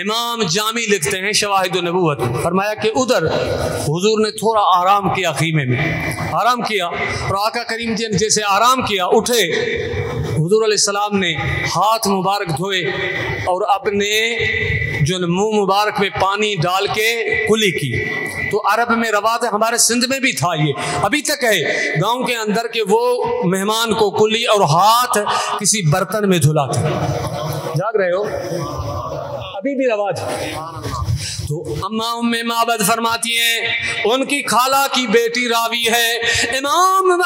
امام جامی لکھتے ہیں شواہد النبوت، فرمایا کہ ادھر حضور نے تھوڑا آرام کیا، خیمے میں آرام کیا، اور آقا کریم جیسے آرام کیا اٹھے، حضور علیہ السلام نے ہاتھ مبارک دھوئے اور اپنے جو منہ مبارک میں پانی ڈال کے کلی کی۔ تو عرب میں روایت ہے، ہمارے سندھ میں بھی تھا، یہ ابھی تک ہے گاؤں کے اندر کہ وہ مہمان کو کلی اور ہاتھ کسی برتن میں دھلاتے۔ جاگ رہے ہو؟ ابھی بھی رواج ہے۔ تو اما ام معبد فرماتی ہیں ان کی خالہ کی بیٹی راوی ہے،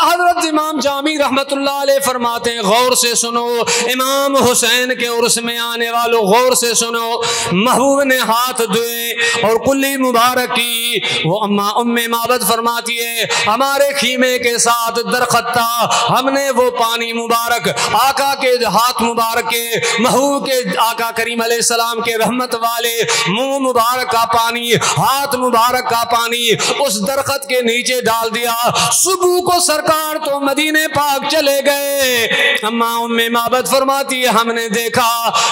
حضرت امام جامی رحمت اللہ علیہ فرماتے ہیں غور سے سنو، امام حسین کے عرس میں آنے والوں غور سے سنو، محبوب نے ہاتھ دھوئے اور کلی مبارک کی۔ وہ اما ام معبد فرماتی ہے ہمارے خیمے کے ساتھ درخت تھا، ہم نے وہ پانی مبارک آقا کے ہاتھ مبارک کے، محبوب کے، آقا کریم علیہ السلام کے رحمت والے منہ مبارک کا پانی، ہاتھ مبارک کا پانی اس درخت کے نیچے ڈال دیا۔ صبح کو سرکار تو مدینے پاک چلے گئے۔ اما ام معبد فرماتی ہے ہم نے دیکھا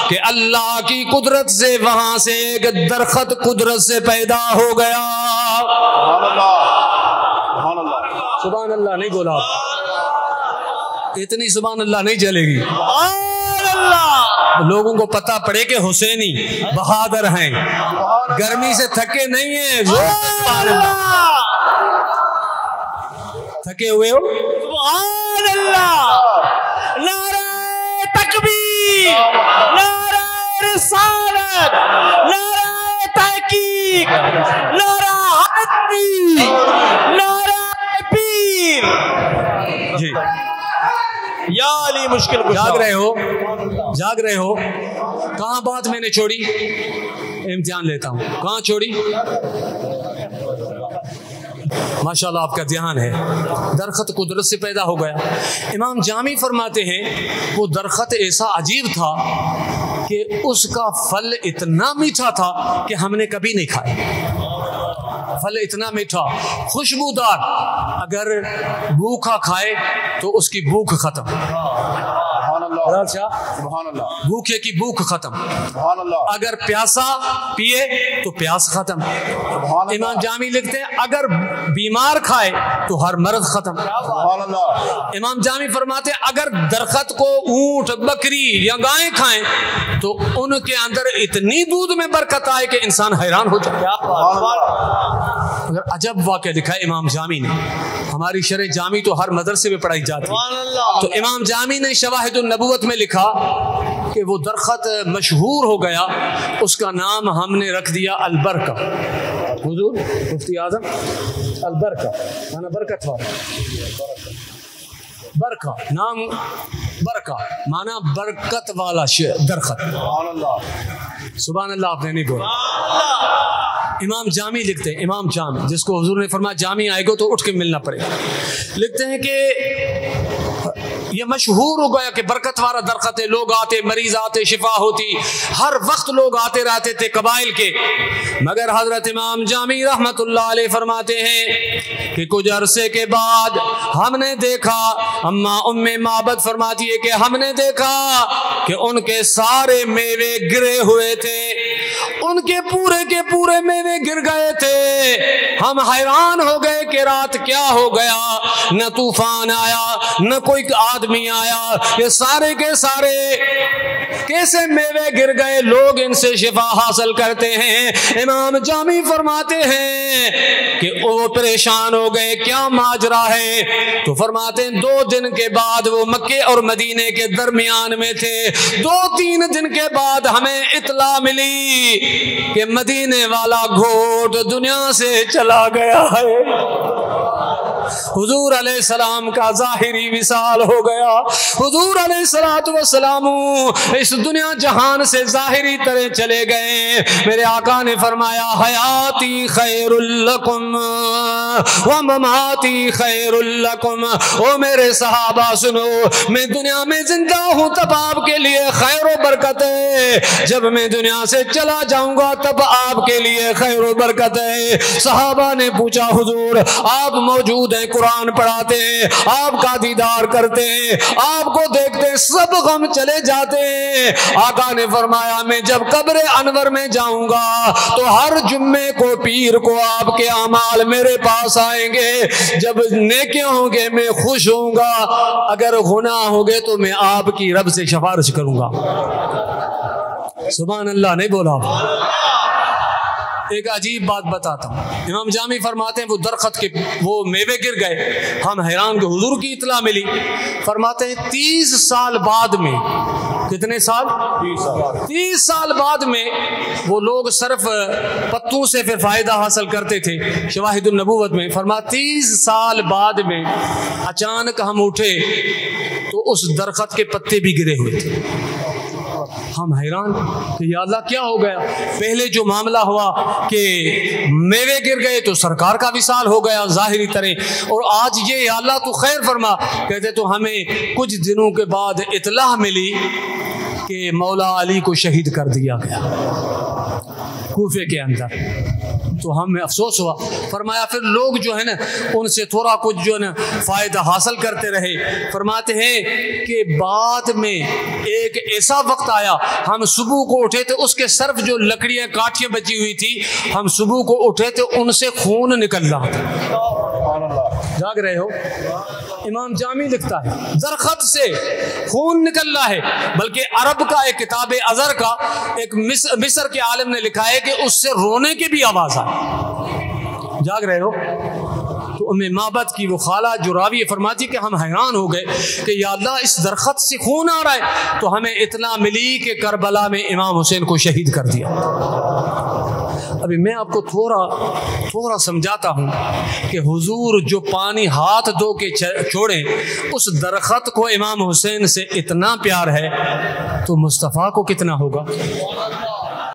کہ اللہ کی قدرت سے وہاں سے ایک درخت قدرت سے پیدا ہو گیا۔ سبحان اللہ نہیں بولا، اتنی سبحان اللہ نہیں چلے گی۔ لوگوں کو پتہ پڑے کہ حسینی بہادر ہیں، گرمی سے تھکے نہیں ہیں، سبحان اللہ تھکے ہوئے ہو؟ سبحان اللہ، نعرہ تکبیر، نعرہ رسالت، نعرہ تحقیق، نعرہ حقیقی، نعرہ پیر۔ جی یا علی مشکل کشا۔ جاگ رہے ہو؟ جاگ رہے ہو؟ کہاں بات میں نے چھوڑی؟ امتحان لیتا ہوں، کہاں چھوڑی؟ ماشاءاللہ آپ کا دھیان ہے، درخت قدرت سے پیدا ہو گیا۔ امام جامی فرماتے ہیں وہ درخت ایسا عجیب تھا کہ اس کا پھل اتنا میٹھا تھا کہ ہم نے کبھی نہیں کھایا۔ پھل اتنا میٹھا، خوشبودار، اگر بھوکا کھائے تو اس کی بھوک ختم، بھوکے کی بھوک ختم، اگر پیاسا پیے تو پیاس ختم۔ امام جامی لکھتے ہیں اگر بیمار کھائے تو ہر مرض ختم۔ امام جامی فرماتے ہیں اگر درخت کو اونٹ، بکری یا گائیں کھائیں تو ان کے اندر اتنی دودھ میں برکت آئے کہ انسان حیران ہو جائے۔ اگر عجب واقعہ لکھا ہے امام جامی نے، ہماری شرح جامی تو ہر مدرسے میں پڑھائی جاتی ہے، تو امام جامی نے شواہد النبوت میں لکھا کہ وہ درخت مشہور ہو گیا، اس کا نام ہم نے رکھ دیا البرکہ۔ حضور مفتی اعظم البرکہ مانا برکت والا، برکہ نام، برکہ مانا برکت والا درخت۔ سبحان اللہ آپ نے نہیں بولا۔ امام جامی لکھتے ہیں، امام جامی جس کو حضور نے فرمایا جامی آئے گا تو اٹھ کے ملنا پڑے گا، لکھتے ہیں کہ یہ مشہور ہو گیا کہ برکت والا درخت ہے، لوگ آتے، مریض آتے، شفا ہوتی، ہر وقت لوگ آتے رہتے تھے قبائل کے۔ مگر حضرت امام جامی رحمت اللہ علیہ فرماتے ہیں کہ کچھ عرصے کے بعد ہم نے دیکھا، اما ام معبد فرماتی ہے کہ ہم نے دیکھا کہ ان کے سارے میوے گرے ہوئے تھے، ان کے پورے میوے گر گئے تھے۔ ہم حیران ہو گئے کہ رات کیا ہو گیا، نہ طوفان آیا نہ کوئی آدمی آیا، یہ سارے کے سارے کیسے میوے گر گئے، لوگ ان سے شفا حاصل کرتے ہیں۔ امام جامی فرماتے ہیں کہ وہ پریشان ہو گئے کیا ماجرا ہے، تو فرماتے ہیں 2 دن کے بعد وہ مکے اور مدینے کے درمیان میں تھے، 2-3 دن کے بعد ہمیں اطلاع ملی کہ مدینے والا گھوٹ دنیا سے چلا گیا ہے۔ حضور علیہ السلام کا ظاہری وصال ہو گیا، حضور علیہ السلام اس دنیا جہان سے ظاہری طرح چلے گئے۔ میرے آقا نے فرمایا حیاتی خیر لکم و مماتی خیر لکم۔ او میرے صحابہ سنو، میں دنیا میں زندہ ہوں تب آپ کے لیے خیر و برکت ہے، جب میں دنیا سے چلا جاؤں گا تب آپ کے لیے خیر و برکت ہے۔ صحابہ نے پوچھا حضور آپ موجود جائیں قرآن پڑھاتے ہیں، آپ کا دیدار کرتے ہیں، آپ کو دیکھتے ہیں، سب غم چلے جاتے ہیں۔ آقا نے فرمایا میں جب قبر انور میں جاؤں گا تو ہر جمعے کو پیر کو آپ کے اعمال میرے پاس آئیں گے، جب نیکیاں ہوں گے میں خوش ہوں گا، اگر گناہ ہوں گے تو میں آپ کی رب سے سفارش کروں گا۔ سبحان اللہ نہیں بولا؟ ایک عجیب بات بتاتا ہوں، امام جامی فرماتے ہیں وہ درخت کے وہ میوے گر گئے، ہم حیران کہ حضور کی اطلاع ملی، فرماتے ہیں 30 سال بعد میں، کتنے سال؟ 30 سال بعد میں وہ لوگ صرف پتوں سے پھر فائدہ حاصل کرتے تھے۔ شواہد النبوت میں فرماتے 30 سال بعد میں اچانک ہم اٹھے تو اس درخت کے پتے بھی گرے ہوئے تھے۔ ہم حیران کہ یا اللہ کیا ہو گیا؟ پہلے جو معاملہ ہوا کہ میوے گر گئے تو سرکار کا وصال ہو گیا ظاہری طرح، اور آج یہ یا اللہ تو خیر فرما، کہتے تو ہمیں کچھ دنوں کے بعد اطلاع ملی کہ مولا علی کو شہید کر دیا گیا کوفے کے اندر۔ تو ہمیں افسوس ہوا۔ فرمایا پھر لوگ جو ہے نا ان سے تھوڑا کچھ جو ہے نا فائدہ حاصل کرتے رہے۔ فرماتے ہیں کہ بعد میں ایک ایسا وقت آیا ہم صبح کو اٹھے تھے، اس کے صرف جو لکڑیاں کاٹھیاں بچی ہوئی تھی، ہم صبح کو اٹھے تھے ان سے خون نکل رہا تھا۔ جاگ رہے ہو؟ امام جامی لکھتا ہے درخت سے خون نکل رہا ہے، بلکہ عرب کا ایک کتاب ازر کا ایک مصر کے عالم نے لکھا ہے کہ اس سے رونے کی بھی آواز آئی۔ جاگ رہے ہو؟ تو ام معبد کی وہ خالہ جو راوی فرماتی کہ ہم حیران ہو گئے کہ یا اللہ اس درخت سے خون آ رہا ہے، تو ہمیں اطلاع ملی کہ کربلا میں امام حسین کو شہید کر دیا۔ ابھی میں آپ کو تھوڑا سمجھاتا ہوں کہ حضور جو پانی ہاتھ دھو کے چھوڑیں، اس درخت کو امام حسین سے اتنا پیار ہے تو مصطفیٰ کو کتنا ہوگا؟